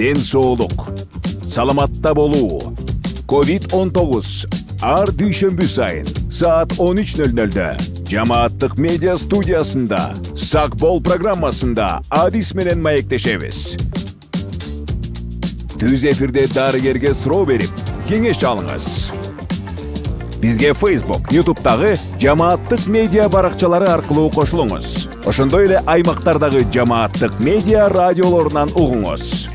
ден соолук, саламатта болуу. COVID-19 ар дүйшөмбү сайын саат 13:00 Жамааттык медиа студиясында Сак бол программасында Адис менен маектешебиз. Түз эфирде дарыгерге суроо берип, кеңеш алыңыз. Бизге Facebook, YouTube'дагы жамааттык медиа баракчалары аркылуу кошулуңуз. Ошондой эле аймактардагы жамааттык медиа радиолорунан угуңуз.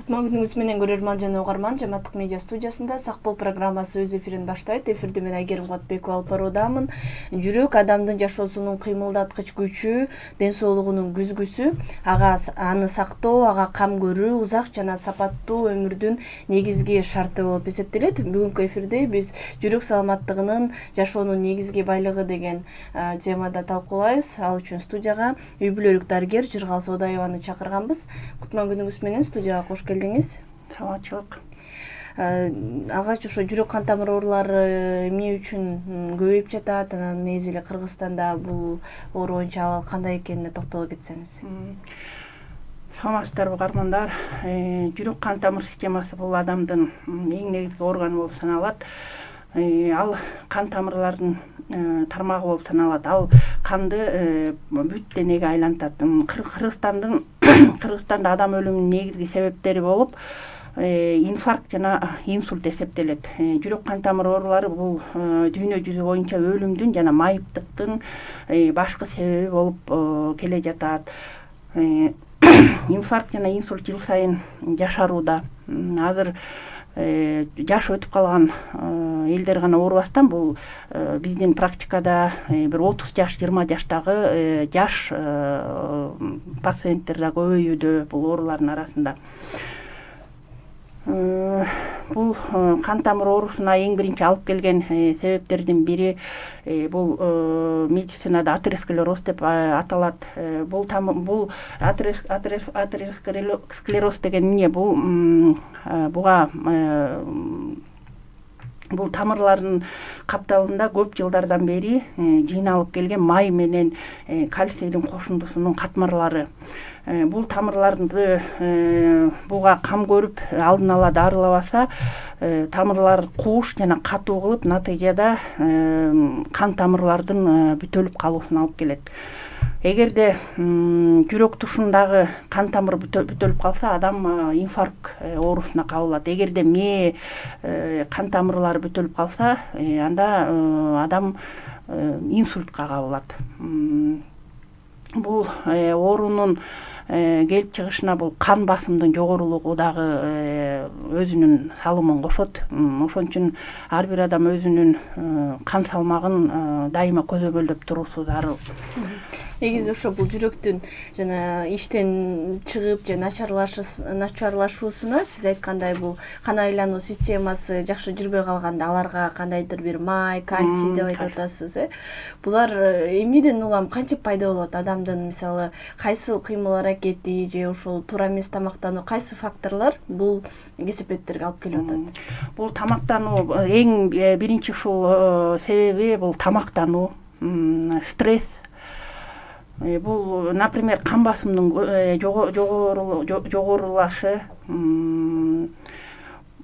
Кутман күнүңүз менен көрөрман жана угарман, жамааттык медиа студиясында Сак бол программасы өз эфирин баштайт. Эфирде мен Айгерим Кулатбекова алып баруудамын. Жүрөк адамдын жашоосунун кыймылдаткыч күчү, ден соолугунун күзгүсү. Аны сактоо, ага кам көрүү узак жана сапаттуу өмүрдүн негизги шарты болуп эсептелет. Бүгүнкү эфирде биз жүрөк саламаттыгынын жашоонун негизги байлыгы деген темада талкуулайбыз. Ал үчүн студияга үй бүлөлүк дарыгер Жыргал Соодаеваны чакырганбыз. Кутман күнүңүз менен студияга кош келдиңиз. Саламатчылык. Алгач ошо жүрөк кан тамыр оорулары эмне үчүн көбөйүп жатат, анан негизи эле Кыргызстанда бул оору боюнча абал кандай экенине токтоло кетсеңиз. Саламатсыздарбы угармандар. Жүрөк кан тамыр системасы бул адамдын эң негизги органы болуп саналат. Ал кан тамырлардын тармагы болуп саналат. Ал канды бүт денеге айлантат. Кыргызстанда адам өлүмүнүн негизги себептери болуп инфаркт жана инсульт эсептелет. Жүрөк кан тамыр оорулары бул дүйнө жүзү боюнча өлүмдүн жана майыптыктын башкы себеби болуп келе жатат. Инфаркт жана инсульт жыл сайын жашарууда. Азыр жаш өтүп калган элдер гана оорубастан бул биздин практикада бир 30 жаш, 20 жаштагы жаш пациенттер да көбөйүүдө бул оорулардын арасында. Бул кан тамыр оорусуна эң биринчи алып келген себептердин бири бул медицинада атеросклероз деп аталат. Бул атеросклероз деген эмне? Бул тамырлардын капталында көп жылдардан бери жыйналып келген май менен кальцийдин кошундусунун катмарлары. Бул тамырларды буга кам көрүп алдын ала дарылабаса, тамырлар кууш жана катуу кылып, натыйжада кан тамырлардын бүтөлүп калуусуна алып келет. Эгерде жүрөк тушундагы кан тамыр бүтөлүп калса, адам инфаркт оорусуна кабылат. Эгерде мээ кан тамырлары бүтөлүп калса, анда адам инсультка кабылат. Бул оорунун келип чыгышына бул кан басымдын жогорулугу дагы өзүнүн салымын кошот. Ошон үчүн ар бир адам өзүнүн кан салмагын дайыма көзөмөлдөп туруусу зарыл. Негизи ошо бул жүрөктүн жана иштен чыгып же начарлашуусуна сиз айткандай бул кан айлануу системасы жакшы жүрбөй калганда аларга кандайдыр бир май, кальций деп айтып атасыз, Булар эмнеден улам кантип пайда болот? Адамдын мисалы кайсы кыймыл аракети же ошол туура эмес тамактануу, кайсы факторлор бул кесепеттерге алып келип атат? Бул тамактануу эң биринчи ушул себеби бул тамактануу, стресс. Бул, например, кан басымдын жогорулашы,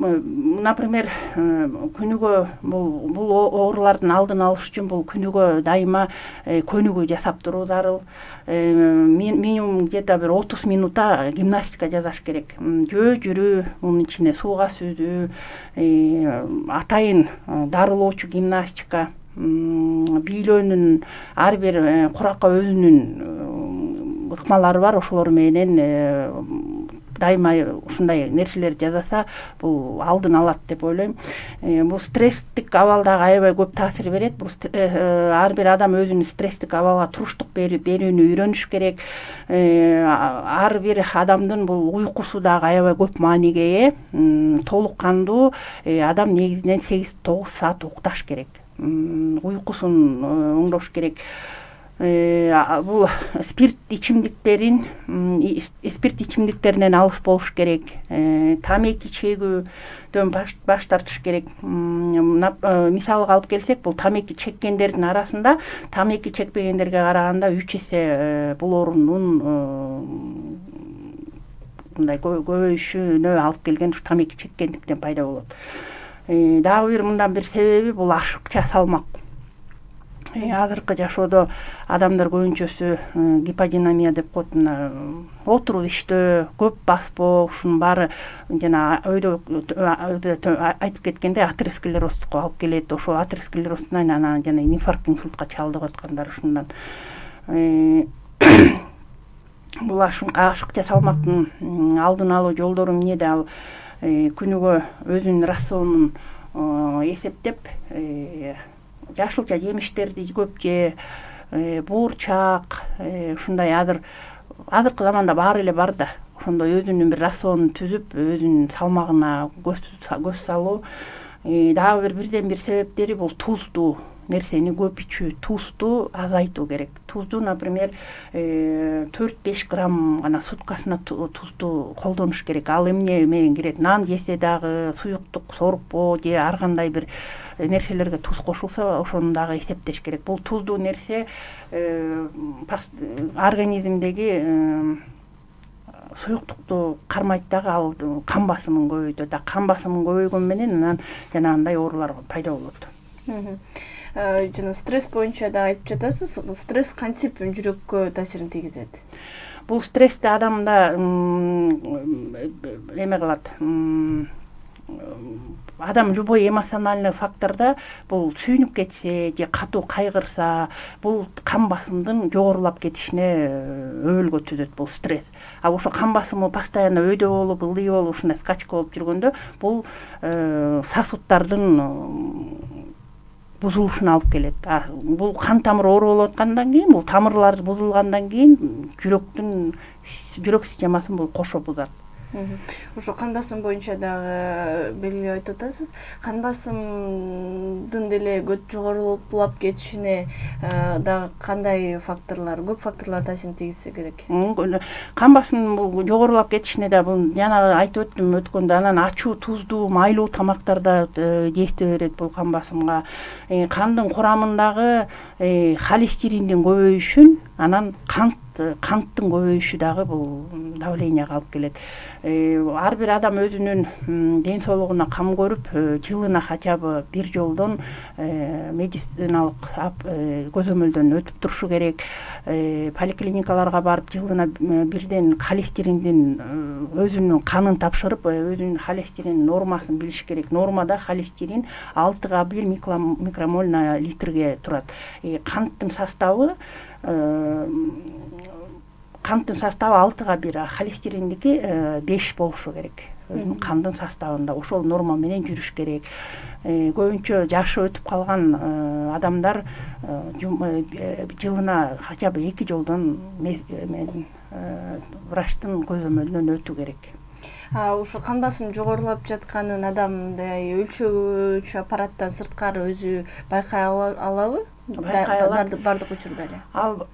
например, күнүгө бул оорулардын алдын алыш үчүн бул күнүгө дайыма көнүгүү жасап туруу зарыл. Минимум где-то бир 30 минутта гимнастика жасаш керек. Жөө жүрүү, мунун ичине сууга сүзүү, атайын дарылоочу гимнастика, бийлөөнүн ар бир куракка өзүнүн ыкмалары бар. Ошолор менен дайыма ушундай нерселер жасаса, бул алдын алат деп ойлойм. Бул стресстик абалдагы аябай көп таасир берет. Бул ар бир адам өзүнүн стресстик абалга туруштук берүүнү үйрөнүш керек. Ар бир адамдын бул уйкусу дагы аябай көп мааниге ээ. Толук кандуу адам негизинен 8-9 саат укташ керек. Уйкусун оңдош керек. бул спирт ичимдиктеринен алыс болуш керек, тамеки чегүүдөн баш тартыш керек. Мисалга алып келсек, бул тамеки чеккендердин арасында тамеки чекпегендерге караганда 3 эсе бул оорунун мындай көбөйүшүнө алып келген тамеки чеккендиктен пайда болот. Дагы бир мындан бир себеби бул ашыкча салмак. Азыркы жашоодо адамдар көбүнчөсү гиподинамия деп коет, отуруп иштөө, көп баспоо, ушунун баары жана өйдө айтып кеткендей атеросклерозго алып келет. Ошол атеросклерозтун анан жана инфаркт, инсультка чалдыгып аткандар ушундан. Бул ашыкча салмактын алдын алуу жолдору эмнеде? Ал күнүгө өзүнүн рационун эсептеп, жашылча жемиштерди көп же, буурчак, ушундай азыркы заманда баары эле бар да. Ошондой өзүнүн бир рационун түзүп, өзүнүн салмагына көз салуу. Дагы бирден бир себептери бул туздуу нерсени көп ичүү, тузду азайтуу керек. Тузду, например, 4-5 грамм гана суткасына тузду колдонуш керек. Ал эмне менен кирет? Нан жесе дагы, суюктук, сорпо же ар кандай бир нерселерге туз кошулса, ошону дагы эсептеш керек. Бул туздуу нерсе организмдеги суюктукту кармайт дагы, ал кан басымын көбөйтөт. Кан басымын көбөйгөн менен анан жанагындай оорулар пайда болот. Жана стресс боюнча да айтып жатасыз. Стресс кантип жүрөккө таасирин тийгизет? Бул стрессти адамда эме кылат. Адам любой эмоциональный факторда бул сүйүнүп кетсе же катуу кайгырса, бул кан басымдын жогорулап кетишине өбөлгө түзөт бул стресс. Ошо кан басымы постоянно өйдө болуп, ылдый болуп, ушундай скачка болуп жүргөндө бул сосудтардын бузулушуна алып келет. Бул кан тамыр оору болуп аткандан кийин, бул тамырлар бузулгандан кийин жүрөк системасын бул кошо бузат. Ошо кан басым боюнча дагы белгилеп айтып атасыз. Кан басымдын деле жогорулап кетишине дагы кандай факторлор, көп факторлор таасирин тийгизсе керек? Кан басымдын бул жогорулап кетишине да бул жана айтып өттүм өткөндө, анан ачуу, туздуу, майлуу тамактарда действие берет бул кан басымга. Кандын курамындагы холестериндин көбөйүшүн, анан канттын көбөйүшү дагы бул давленияга алып келет. Ар бир адам өзүнүн ден соолугуна кам көрүп, жылына хотя бы бир жолдон медициналык көзөмөлдөн өтүп турушу керек. Поликлиникаларга барып, жылына бирден холестериндин өзүнүн канын тапшырып, өзүнүн холестерин нормасын билиш керек. Нормада холестерин 6-1 микромоль на литрге турат. Канттын составы 6-1, а холестериндики 5 болушу керек. Кандын составында ошол норма менен жүрүш керек. Көбүнчө жашы өтүп калган адамдар жылына хотя бы 2 жолдон врачтын көзөмөлүнөн өтүү керек. Ошо кан басым жогорулап жатканын адамдай өлчөгүч аппараттан сырткары өзү байкай алабы? Байкай алат. Бардык учурда эле. Ал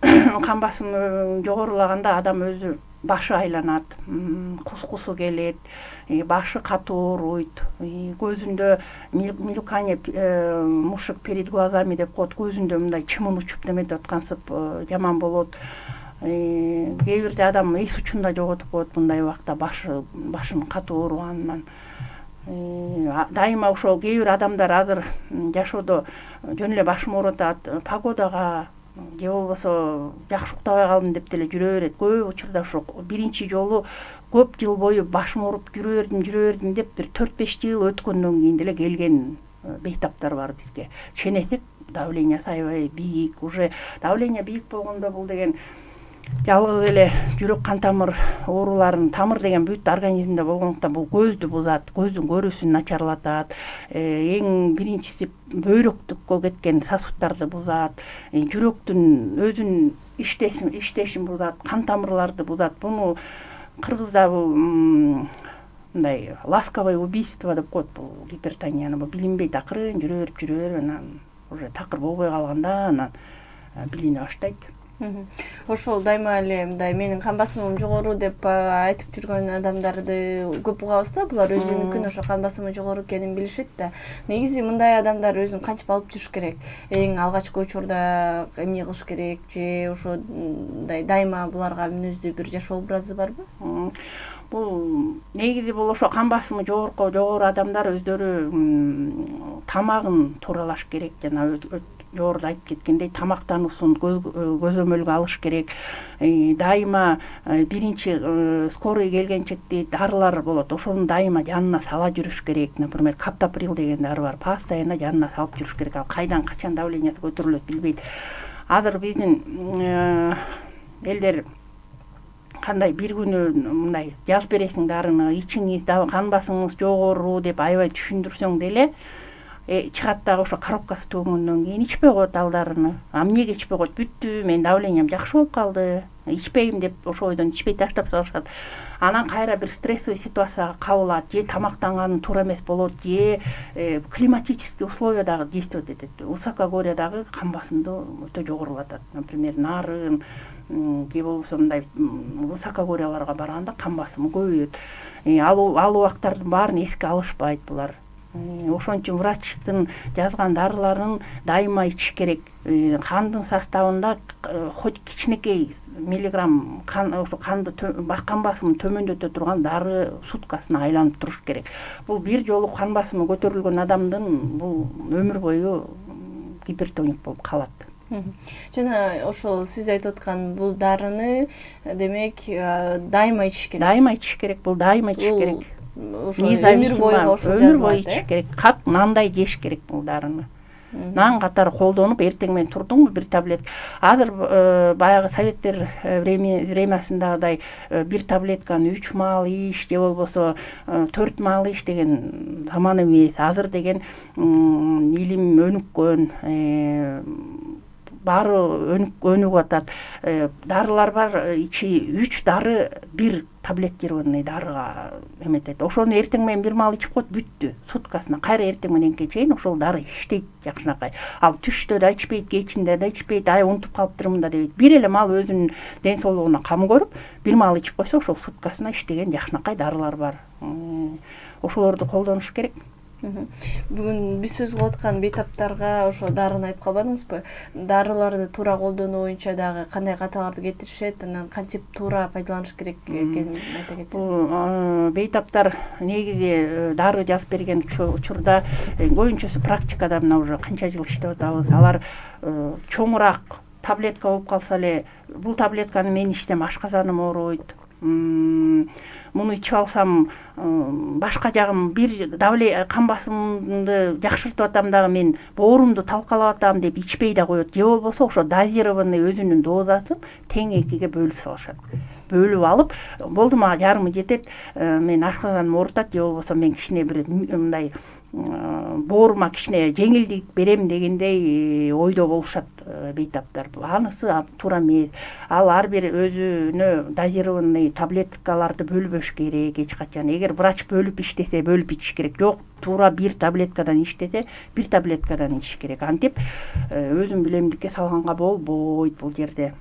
кан басымы жогорулаганда адам өзү башы айланат, кускусу келет, башы катуу ооруйт, көзүндө мелькание мушек перед глазами деп коет, көзүндө мындай чымын учуп неметип аткансып жаман болот. Кээ бирде адам эс учун да жоготуп коет мындай убакта башын катуу ооруганынан. Дайыма ошо кээ бир адамдар азыр жашоодо жөн эле башым ооруп атат, погодага же болбосо жакшы уктабай калдым деп деле жүрө берет. Көп учурда ошо биринчи жолу көп жыл бою башым ооруп жүрө бердим деп бир 4-5 жыл өткөндөн кийин деле келген бейтаптар бар бизге. Ченесек давлениясы аябай бийик, уже давление бийик болгондо бул деген жалгыз эле жүрөк кан тамыр ооруларын, тамыр деген бүт организмде болгондуктан бул көздү бузат, көздүн көрүүсүн начарлатат. Эң биринчиси бөйрөктүккө кеткен сосудтарды бузат, жүрөктүн өзүнүн иштешин бузат, кан тамырларды бузат. Буну кыргызда бул мындай ласковое убийство деп коет бул гипертонияны. Бул билинбей такырын жүрө берип анан уже такыр болбой калганда анан билине баштайт. Ошол дайыма эле мындай менин кан басымым жогору деп айтып жүргөн адамдарды көп угабыз да. Булар өзүнүкүн ошо кан басымы жогору экенин билишет да. Негизи мындай адамдар өзүн кантип алып жүрүш керек? Эң алгачкы учурда эмне кылыш керек же ошо мындай дайыма буларга мүнөздүү бир жашоо образы барбы? Бул негизи бул ошо кан басымы жогору адамдар өздөрү тамагын тууралаш керек. Жана жогоруда айтып кеткендей тамактануусун көзөмөлгө алыш керек. Дайыма биринчи скорый келгенчекти дарылар болот. Ошону дайыма жанына сала жүрүш керек. Например, каптоприл деген дары бар. Постоянно жанына салып жүрүш керек. Ал кайдан качан давлениясы көтөрүлөт билбейт. Азыр биздин элдер кандай бир күнү мындай жазып бересиң дарыны, ичиңиз кан басымыңыз жогору деп аябай түшүндүрсөң деле чыгат дагы ошо коробкасы төгөнгөндөн кийин ичпей коет ал дарыны. Эмнеге ичпей коет? Бүттү, менин давлениям жакшы болуп калды. Ичпейм деп ошо ойдон ичпей таштап салышат. Анан кайра бир стрессовый ситуацияга кабылат, же тамактанганы туура эмес болот, же климатический условия дагы действовать этет. Высокогорье дагы кан басымды өтө жогорулатат. Например, нарын же болбосо мындай высокогорьяларга барганда кан басымы көбөйөт. Ал убактардын баарын эске алышпайт булар. Ошон үчүн врачтын жазган дарыларын дайыма ичиш керек. Кандын составында хоть кичинекей миллиграмм ошо канды кан басымын төмөндөтө турган дары суткасына айланып туруш керек. Бул бир жолу кан басымы көтөрүлгөн адамдын бул өмүр бою гипертоник болуп калат. Жана ошол сиз айтып аткан бул дарыны демек дайыма ичиш керек. Дайыма ичиш керек. Бул дайыма ичиш керек. Өмүр бою ичиш керек. Как нандай жеш керек бул дарыны. Нан катары колдонуп, эртең менен турдуңбу бир таблетка. Азыр баягы советтер времясындагыдай бир таблетканы 3 маал ич же болбосо 4 маал ич деген заман эмес. Азыр деген илим өнүккөн, баары өнүгүп атат. Дарылар бар, ичи 3 дары бир таблетированный дарыга эметет. Ошону эртең менен бир маал ичип коет, бүттү. Суткасына кайра эртең мененке чейин ошол дары иштейт жакшынакай. Ал түштө да ичпейт, кечинде да ичпейт, унутуп калыптырмын да дебейт. Бир эле маал өзүнүн ден соолугуна кам көрүп, бир маал ичип койсо, ошол суткасына иштеген жакшынакай дарылар бар. Ошолорду колдонуш керек. Бүгүн биз сөз кылып аткан бейтаптарга ошо дарыны айтып калбадыңызбы? Дарыларды туура колдонуу боюнча дагы кандай каталарды кетиришет, анан кантип туура пайдаланыш керек экенин айта кетсеңиз. Бейтаптар негизи дары жазып берген учурда көбүнчөсү практикада мына уже канча жыл иштеп атабыз. Алар чоңураак таблетка болуп калса эле, бул таблетканы мен ичсем ашказаным ооруйт. Муну ичип алсам башка жагым бир кан басымымды жакшыртып атам дагы, мен боорумду талкалап атам деп ичпей да коет. Же болбосо ошо дозированный өзүнүн дозасын тең экиге бөлүп салышат. Бөлүп алып, болду мага жарымы жетет, мен ашказаным оорутат, же болбосо мен кичине бир мындай боорума кичине жеңилдик берем дегендей ойдо болушат бейтаптар. Анысы туура эмес. Ал ар бир өзүнө дозированный таблеткаларды бөлбөш керек эч качан. Эгер врач бөлүп иштесе, бөлүп ичиш керек. Жок, туура бир таблеткадан иштесе, бир таблеткадан ичиш керек. Антип өзүн билемдикке салганга болбойт бул жерде.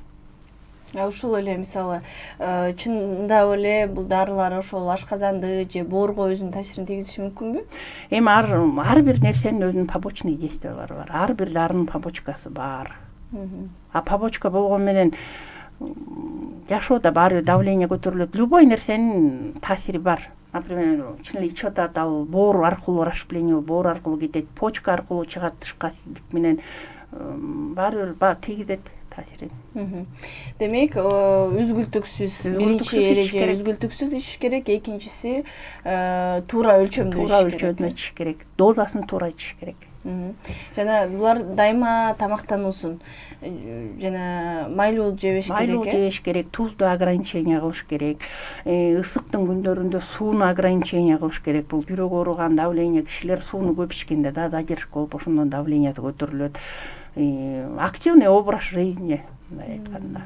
Ушул эле мисалы чындап эле бул дарылар ошол ашказанды же боорго өзүнүн таасирин тийгизиши мүмкүнбү? Эми ар бир нерсенин өзүнүн побочный действиялары бар. Ар бир дарынын побочкасы бар. Побочка болгон менен жашоодо баары давление көтөрүлөт. Любой нерсенин таасири бар. Например, чын эле ичип атат, ал боор аркылуу расщепление, боор аркылуу кетет, почка аркылуу чыгат тышка сиздик менен баары бир тийгизет. Демек, үзгүлтүксүз биринчи эреже үзгүлтүксүз ичиш керек, экинчиси туура өлчөмдө ичиш керек, дозасын туура ичиш керек. Жана булар дайыма тамактануусун жана майлуу жебеш керек. Майлуу жебеш керек, тузду ограничение кылыш керек. Ысыктын күндөрүндө сууну ограничение кылыш керек. Бул жүрөк ооруган, давление кишилер сууну көп ичкенде да задержка болуп, ошондон давлениясы көтөрүлөт. Активный образ жизни, айтканда,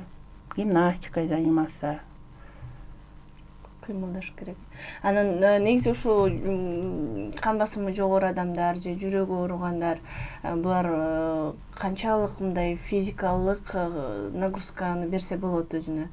гимнастикой заниматься. кыймылдаш керек. Анан негизи ушул кан басымы жогору адамдар же жүрөгү ооругандар булар канчалык мындай физикалык нагрузканы берсе болот өзүнө?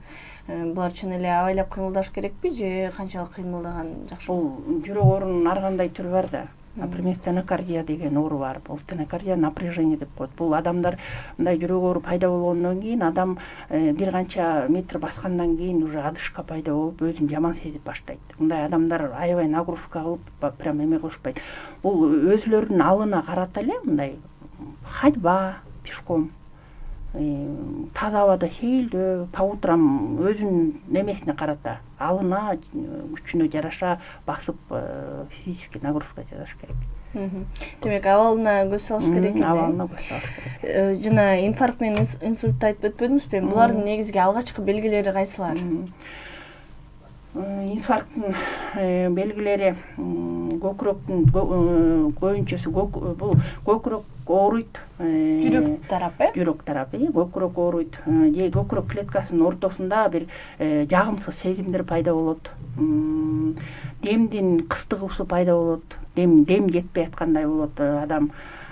Булар чын эле абайлап кыймылдаш керекпи же канчалык кыймылдаган жакшы? Бул жүрөк оорунун ар кандай түрү бар да. Например, стенокардия деген оору бар. Бул стенокардия напряжение деп коет. Бул адамдар мындай жүрөк оору пайда болгондон кийин адам бир канча метр баскандан кийин уже одышка пайда болуп, өзүн жаман сезип баштайт. Мындай адамдар аябай нагрузка кылып, прям эме кылышпайт. Бул өзүлөрүнүн алына карата эле мындай ходьба, пешком, таза абада сейилдөө, по утрам өзүнүн немесине карата, алына, күчүнө жараша басып физический нагрузка жасаш керек. Демек абалына көз салыш керек экен. Абалына көз салыш керек. Жана инфаркт менен инсультты айтып өтпөдүңүзбү? Булардын негизги алгачкы белгилери кайсылар? Инфаркттын белгилери көкүрөктүн көбүнчөсү бул көкүрөк ооруйт. Жүрөк тарапы? Жүрөк тарапы, көкүрөк ооруйт. Же көкүрөк клеткасынын ортосунда бир жагымсыз сезимдер пайда болот. Демдин кыстыгуусу пайда болот. Дем жетпей аткандай болот адам.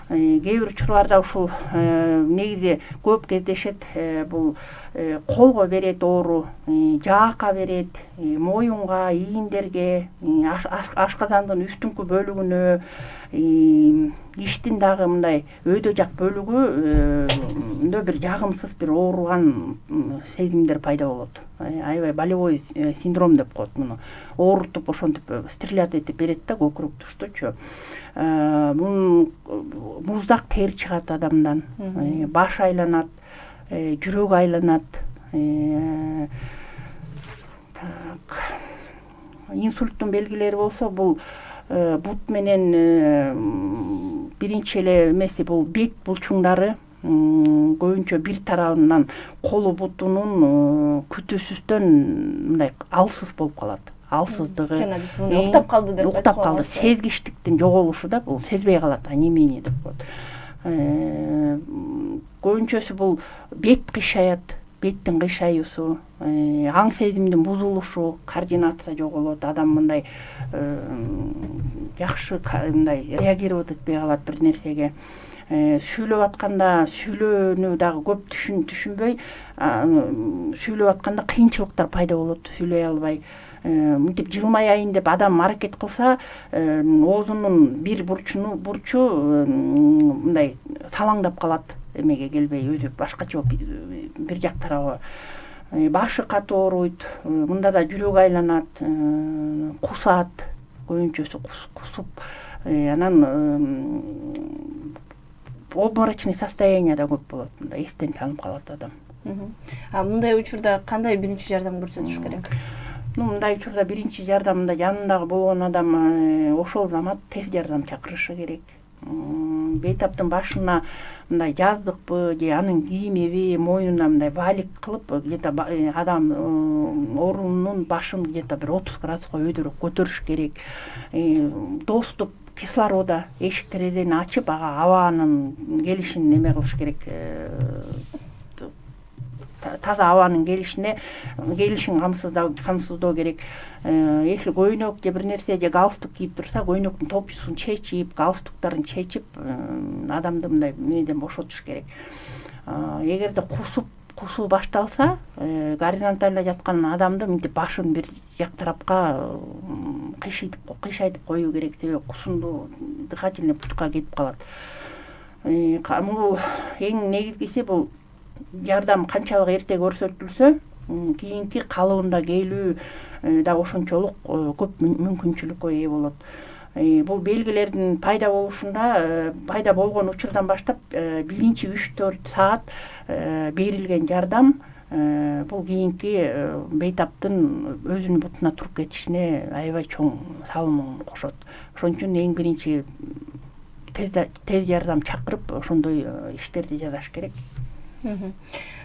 Кээ бир учурларда ушул негизи көп кездешет. Бул колго берет оору, жаакка берет, моюнга, ийиндерге, ашказандын үстүнкү бөлүгүнө, иштин дагы мындай өйдө жак бөлүгүндө бир жагымсыз бир ооруган сезимдер пайда болот. Аябай болевой синдром деп коет муну. Оорутуп ошентип стрелять этип берет да көкүрөк туштучу. Бул муздак тер чыгат адамдан, баш айланат, жүрөк айланат. Инсульттун белгилери болсо бул бут менен биринчи эле эмеси бул бет булчуңдары көбүнчө бир тарабынан колу бутунун күтүүсүздөн мындай алсыз болуп калат. Алсыздыгы. Жана биз муну уктап калды деп айтып Уктап калды. Сезгичтиктин жоголушу да бул сезбей калат, онемение деп коет. Көбүнчөсү бул бет кыйшаят, беттин кыйшаюусу, аң сезимдин бузулушу, координация жоголот, адам мындай жакшы мындай реагировать этпей калат бир нерсеге. Сүйлөп атканда сүйлөөнү дагы көп түшүнбөй, сүйлөп атканда кыйынчылыктар пайда болот, сүйлөй албай. Мынтип жылмаяйын деп адам аракет кылса, оозунун бир бурчу мындай салаңдап калат, эмеге келбей, өзү башкача бир жак тарабы. Башы катуу ооруйт, мында да жүрөк айланат, кусат, көбүнчөсү кусуп, анан обморочный состояние да көп болот, мындай эстен танып калат адам. Мындай учурда кандай биринчи жардам көрсөтүш керек? Мындай учурда биринчи жардамда жанындагы болгон адам ошол замат тез жардам чакырышы керек. Бейтаптын башына мындай жаздыкпы же анын кийимеби, мойнуна мындай валик кылып, где-то адам оорунун башын где-то бир 30 градуска өйдөрөөк көтөрүш керек. Доступ кислорода эшик терезени ачып, ага абанын келишин эме кылыш керек. Таза абанын келишин камсыздоо керек. Если көйнөк же бир нерсе же галстук кийип турса, көйнөктүн топчусун чечип, галстуктарын чечип, адамды мындай меден бошотуш керек. Эгерде кусуу башталса, горизонтально жаткан адамды мынтип башын бир жак тарапка кыйшайтып коюу керек. Себеби кусунду дыхательный путька кетип калат. Бул эң негизгиси бул жардам канчалык эрте көрсөтүлсө, кийинки калыбында келүү да ошончолук көп мүмкүнчүлүккө ээ болот. Бул белгилердин пайда болушунда, пайда болгон учурдан баштап биринчи 3-4 саат берилген жардам бул кийинки бейтаптын өзүнүн бутуна туруп кетишине аябай чоң салымын кошот. Ошон үчүн эң биринчи тез жардам чакырып, ошондой иштерди жасаш керек.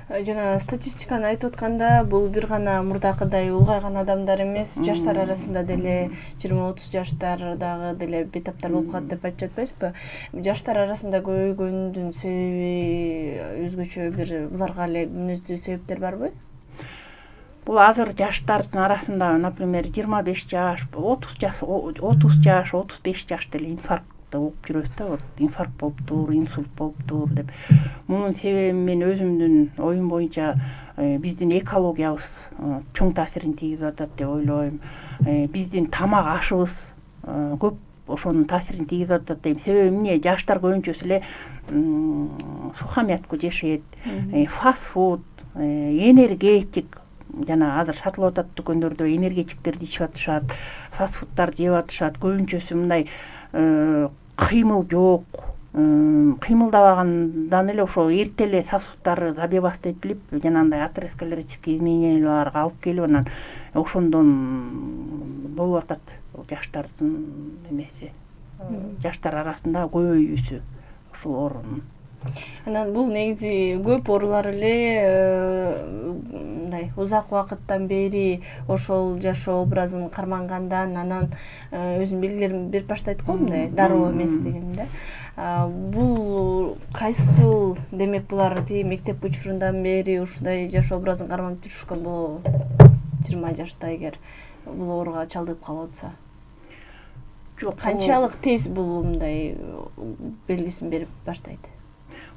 Жана статистиканы айтып атканда, бул бир гана мурдакыдай улгайган адамдар эмес, жаштар арасында деле 20-30 жаштардагы деле бейтаптар болуп калат деп айтып жатпайсызбы? Жаштар арасында көбөйгөндүн себеби өзгөчө бир буларга эле мүнөздүү себептер барбы? Бул азыр жаштардын арасында, например, 25 жаш, 30 жаш, 35 жаш деле инфарктты угуп жүрөбүз да. Вот инфаркт болуптур, инсульт болуптур деп. Мунун себеби мен өзүмдүн оюм боюнча биздин экологиябыз чоң таасирин тийгизип атат деп ойлойм. Биздин тамак ашыбыз көп ошонун таасирин тийгизип атат дейм. Себеби эмне? Жаштар көбүнчөсү эле сухомятку жешет, фаст фуд, энергетик, жана азыр сатылып атат дүкөндөрдө энергетиктерди ичип атышат, фаст фудтарды жеп атышат. Көбүнчөсү мындай кыймыл жок, кыймылдабагандан эле ошо эрте эле сосудтары забиваст этилип, жанагындай атеросклеротический измененияларга алып келип, анан ошондон болуп атат жаштардын эмеси. Жаштар арасында көбөйүүсү ушул оорунун. Анан бул негизи көп оорулар эле мындай узак убакыттан бери ошол жашоо образын кармангандан, анан өзүнүн белгилерин берип баштайт го, мындай дароо эмес деген да. Бул кайсыл, демек булар мектеп учурундан бери ушундай жашоо образын карманып жүрүшкөн болобу? 20 жашта эгер бул ооруга чалдыгып калып атса. Жок, Канчалык тез бул мындай белгисин берип баштайт?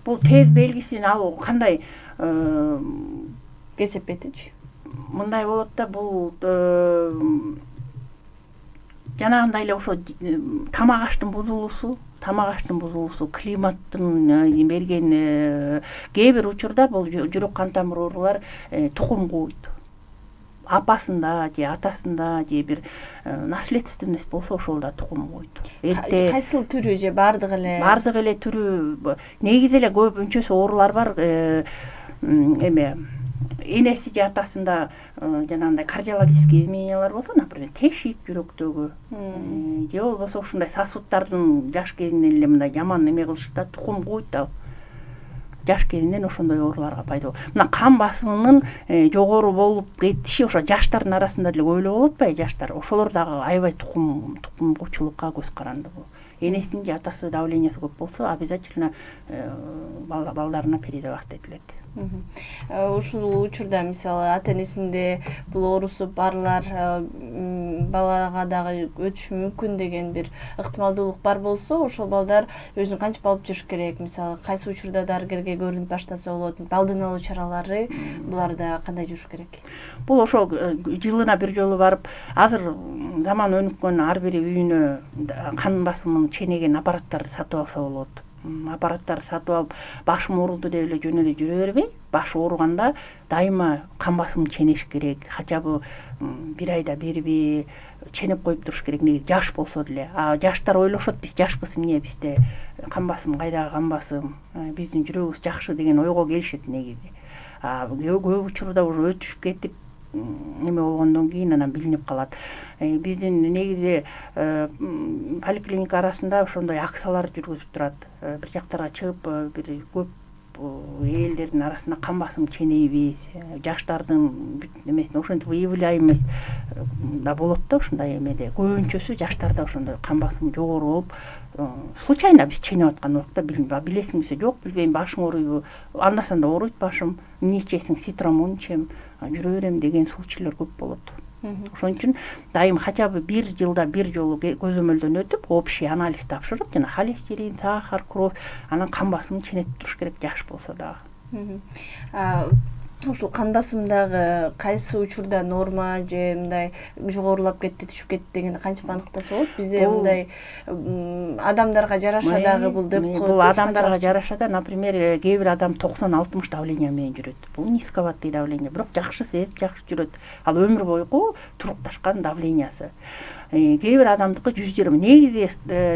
Бул тез белгисин алуу кандай Кесепетичи? Мындай болот да, бул жанагындай эле ошо тамак аштын бузулуусу, климаттын берген кээ бир учурда бул жүрөк кан тамыр оорулар тукум кууйт. Апасында же атасында же бир наследственность болсо ошол да тукум кууйт. Кайсыл түрү же бардыгы эле түрү, негизи эле көбүнчөсү оорулар бар. Энеси же атасында жанагындай кардиологический изменениялар болсо, например, тешик жүрөктөгү же болбосо ушундай сосудтардын жаш кезинен эле мындай жаман эме кылышы да тукум кууйт ал. Жаш кезинен ошондой ооруларга пайда болот. Мына кан басымынын жогору болуп кетиши ошо жаштардын арасында деле көп эле болуп атпайбы, жаштар. Ошолор дагы аябай тукум куучулукка көз каранды. Энесинин же атасы давлениясы көп болсо, обязательно балдарына передавать этилет. Ушул учурда мисалы ата-энесинде бул оорусу барлар балага дагы өтүшү мүмкүн деген бир ыктымалдуулук бар болсо, ошол балдар өзүн кантип алып жүрүш керек? Мисалы кайсы учурда дарыгерге көрүнүп баштаса болот? Алдын алуу чаралары буларда кандай жүрүш керек? Бул ошо жылына бир жолу барып, азыр заман өнүккөн, ар бир үйүнө кан басымын ченеген аппараттарды сатып алса болот. Аппараттарды сатып алып, башым оорулду деп эле жөн эле жүрө бербей, башы ооруганда дайыма кан басымын ченеш керек. Хотя бы бир айда бирби ченеп коюп туруш керек, неги жаш болсо деле. Жаштар ойлошот, биз жашпыз, эмне бизде кан басым, кайдагы кан басым, биздин жүрөгүбүз жакшы деген ойго келишет негизи. Көп учурда уже өтүшүп кетип эме болгондон кийин анан билинип калат. Биздин негизи поликлиника арасында ошондой акциялар жүргүзүп турат. Бир жактарга чыгып, бир көп элдердин арасында кан басым ченейбиз, жаштардын эмесин ошентип выявляемость да болот да ушундай эмеде. Көбүнчөсү жаштарда ошондой кан басым жогору болуп, случайно биз ченеп аткан убакта билесиңби жок, билбейм, башың ооруйбу, андасанда да ооруйт башым, эмне ичесиң, цитрамон ичем, жүрө берем деген случайлар көп болот. Ошон үчүн дайым хотя бы бир жылда бир жолу көзөмөлдөн өтүп, общий анализ тапшырып, жана холестерин, сахар, кровь, анан кан басымын ченетип туруш керек, жаш болсо дагы. Ушул кан басымдагы кайсы учурда норма же мындай жогорулап кетти, түшүп кетти дегенди кантип аныктаса болот? Бизде мындай адамдарга жараша дагы бул деп коет. Бул адамдарга жараша да, например, кээ бир адам 90-60 давление менен жүрөт. Бул низковатый давление, бирок жакшы сез, жакшы жүрөт. Ал өмүр бою турукташкан давлениясы. Кээ бир адамдыкы 120. Негизи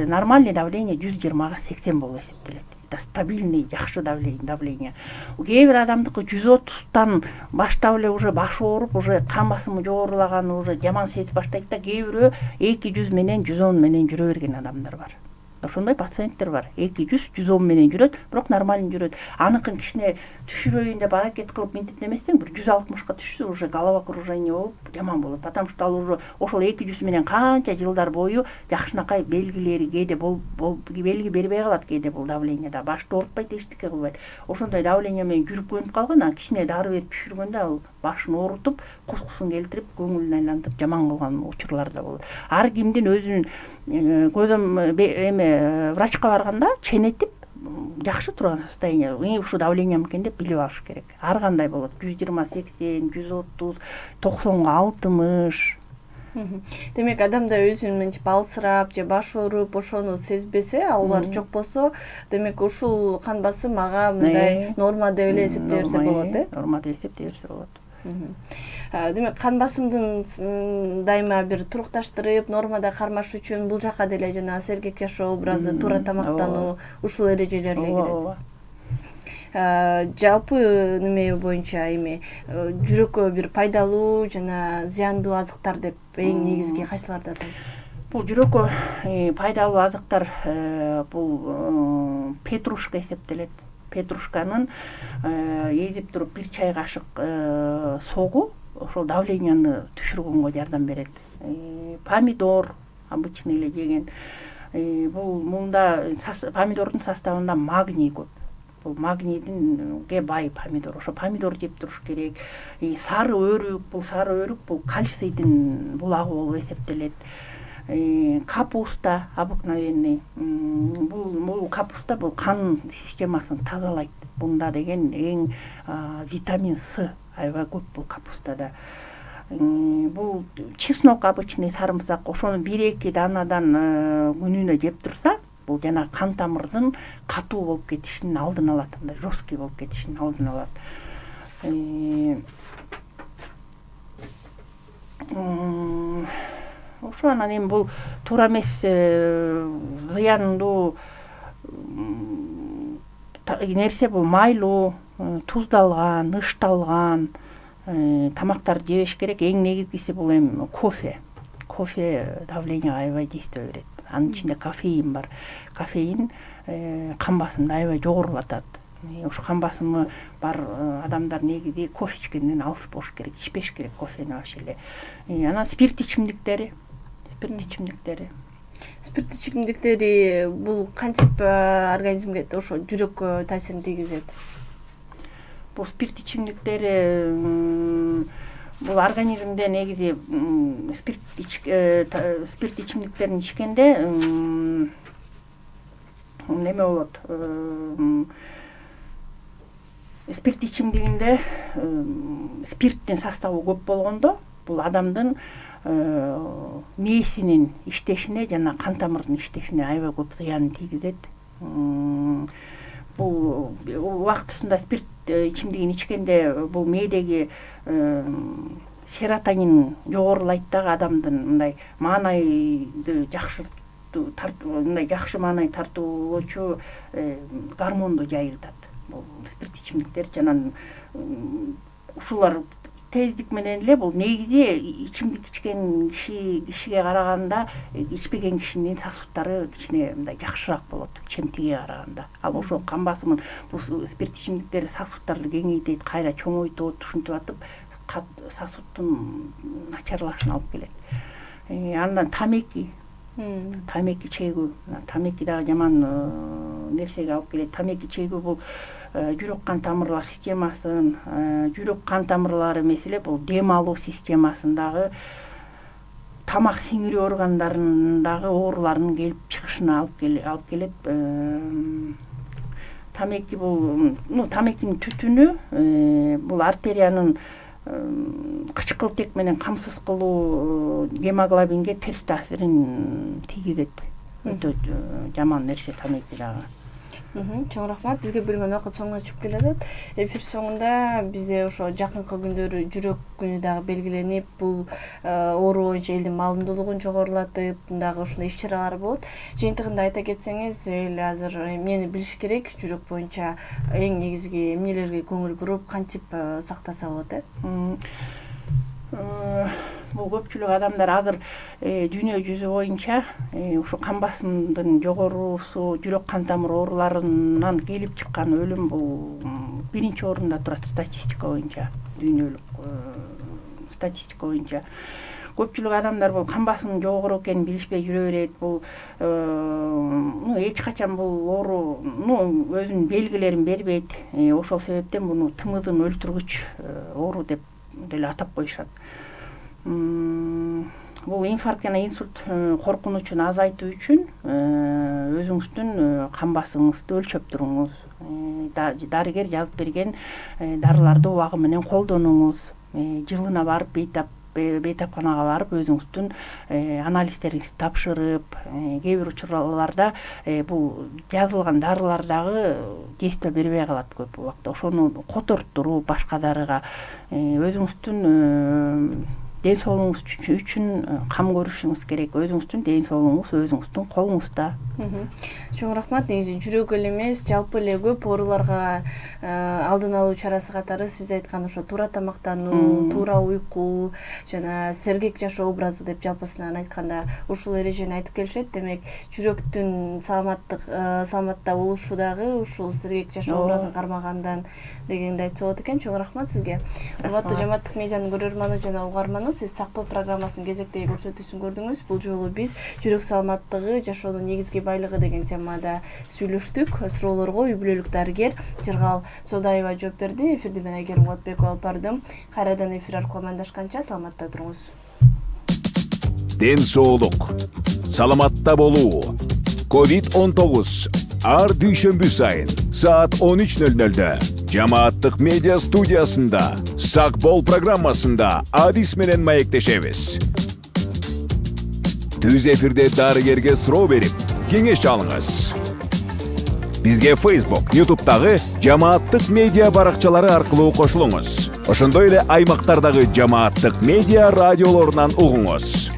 нормальный давление 120-га 80 болуп эсептелет. Это стабильный, жакшы давление. Кээ бир адамдыкы 130-тан баштап эле уже башы ооруп, уже кан басымы жогорулаган, уже жаман сезип баштайт да, кээ бирөө 200 менен 110 менен жүрө берген адамдар бар. Ошондой пациенттер бар. 200-110 менен жүрөт, бирок нормально жүрөт. Аныкын кичине түшүрөйүн деп аракет кылып минтип немесең, бир 160ка түшсө уже голова кружение болуп жаман болот. Потому что ал уже ошол 200 менен канча жылдар бою жакшынакай белгилери кээде белги бербей калат, кээде бул давлениеда башты оорутпайт, эчтеке кылбайт. Ошондой давление менен жүрүп көнүп калган, анан кичине дары берип түшүргөндө ал башын оорутуп, кускусун келтирип, көңүлүн айлантып жаман кылган учурлар да болот. Ар кимдин өзүнүн көзөм врачка барганда ченетип жакшы турган состояние, ушу давлением экен деп билип алыш керек. Ар кандай болот. 120-80, 130, 90-60. Демек адамда өзүн мынтип алсырап же баш ооруп ошону сезбесе, алар жок болсо, демек ушул кан басым ага мындай норма деп эле эсептей берсе болот, Норма деп эсептей берсе болот. Демек кан басымдын дайыма бир турукташтырып, нормада кармаш үчүн бул жака деле жана сергек жашоо образы, туура тамактануу, ушул эрежелер эле кирет. Жалпы неме боюнча эми жүрөккө бир пайдалуу жана зыяндуу азыктар деп эң негизги кайсыларды атайсыз? Бул жүрөккө пайдалуу азыктар бул петрушка эсептелет. Петрушканын езип туруп 1 чай кашык согу ошол давленияны түшүргөнгө жардам берет. Помидор обычный эле жеген. Бул мында помидордун составында магний көп. Бул магнийдинге бай помидор. Ошо помидор жеп туруш керек. Сары өрүк бул кальцийдин булагы болуп эсептелет. Капуста обыкновенный. Бул капуста бул кан системасын тазалайт. Бунда деген эң витамин С аябай көп бул капустада. Бул чеснок обычный сарымсак, ошону 1-2 данадан күнүнө жеп турса, бул жана кан тамырдын катуу болуп кетишинин алдын алат, мындай жесткий болуп кетишинин алдын алат. Ошо анан эми бул туура эмес зыяндуу нерсе бул майлуу, туздалган, ышталган тамактарды жебеш керек. Эң негизгиси бул эми кофе. Кофе давлениеге аябай действие берет. Анын ичинде кофеин бар. Кофеин кан басымды аябай жогорулатат. Ошо кан басымы бар адамдар негизи кофе ичкенден алыс болуш керек, ичпеш керек кофени вообще эле. Анан спирт ичимдиктери. Спирт ичимдиктери бул кантип организмге, ошо жүрөккө таасирин тийгизет? Бул спирт ичимдиктери бул организмде негизи спирт ичимдиктерин ичкенде неме болот? Спирт ичимдигинде спирттин составы көп болгондо бул адамдын мээсинин иштешине жана кан тамырдын иштешине аябай көп зыянын тийгизет. Бул убактысында спирт ичимдигин ичкенде бул мээдеги серотонин жогорулайт дагы, адамдын мындай маанайды жакшы маанай тартуулоочу гормонду жайылтат. Бул спирт ичимдиктер жана ушулар тездик менен эле бул негизи ичимдик ичкен кишиге караганда ичпеген кишинин сосудтары кичине мындай жакшыраак болот чемтиге караганда. Ал ошо кан басымын бул спирт ичимдиктери сосудтарды кеңейтет, кайра чоңойтот, ушинтип атып сосуддун начарлашына алып келет. Андан тамеки чегүү, тамеки дагы жаман нерсеге алып келет. Тамеки чегүү бул жүрөк кан тамырлар системасын, жүрөк кан тамырлары эмес эле бул дем алуу системасындагы тамак сиңирүү органдарындагы оорулардын келип чыгышына алып келет. Тамеки бул, тамекинин түтүнү бул артериянын кычкылтек менен камсыз кылуу гемоглобинге терс таасирин тийгизет. Өтө жаман нерсе тамеки дагы. Чоң рахмат. Бизге бөлүнгөн убакыт соңуна чыгып келатат. Эфир соңунда бизде ошо жакынкы күндөрү жүрөк күнү дагы белгиленип, бул оору боюнча элдин маалымдуулугун жогорулатып, дагы ушундай иш-чаралар болот. Жыйынтыгында айта кетсеңиз, эл азыр эмнени билиш керек, жүрөк боюнча эң негизги эмнелерге көңүл буруп, кантип сактаса болот? бул көпчүлүк адамдар азыр дүйнө жүзү боюнча ушу кан басымдын жогорусу, жүрөк кан тамыр ооруларынан келип чыккан өлүм бул биринчи орунда турат статистика боюнча, дүйнөлүк статистика боюнча. Көпчүлүк адамдар бул кан басымы жогору экенин билишпей жүрө берет. Бул эч качан бул оору өзүнүн белгилерин бербейт. Ошол себептен муну тымыздын өлтүргүч оору деп деле атап коюшат. Бул инфаркт жана инсульт коркунучун азайтуу үчүн өзүңүздүн кан басымыңызды өлчөп туруңуз. Дарыгер жазып берген дарыларды убагы менен колдонуңуз. Жылына барып бейтапканага барып өзүңүздүн анализдериңизди тапшырып, кээ бир учурларда бул жазылган дарылар дагы действие бербей калат көп убакта. Ошону котортуруп башка дарыга өзүңүздүн ден соолугуңуз үчүн кам көрүшүңүз керек. Өзүңүздүн ден соолугуңуз өзүңүздүн колуңузда. Чоң рахмат. Негизи жүрөк эле эмес, жалпы эле көп ооруларга алдын алуу чарасы катары сиз айткан ошо туура тамактануу, туура уйку жана сергек жашоо образы деп жалпысынан айтканда ушул эрежени айтып келишет. Демек, жүрөктүн саламатта болушу дагы ушул сергек жашоо образын кармагандан дегенди айтса болот экен. Чоң рахмат сизге. Урматтуу Жамааттык медианын көрөрманы жана угарманы, сиз Сак бол программасынын кезектеги көрсөтүүсүн көрдүңүз. Бул жолу биз жүрөк саламаттыгы жашоонун негизги байлыгы деген темада сүйлөштүк. Суроолорго үй бүлөлүк дарыгер Жыргал Содаева жооп берди. Эфирди мен Айгерим Кулатбекова алып бардым. Кайрадан эфир аркылуу амандашканча саламатта туруңуз. Ден соолук, саламатта болуу. COVID-19 ар дүйшөмбү сайын саат 13:00 Жамааттык медиа студиясында Сак бол программасында адис менен маектешебиз. Түз эфирде дарыгерге суроо берип, кеңеш алыңыз. Бизге Facebook, YouTube'дагы Жамааттык медиа баракчалары аркылуу кошулуңуз. Ошондой эле аймактардагы Жамааттык медиа радиолорунан угуңуз.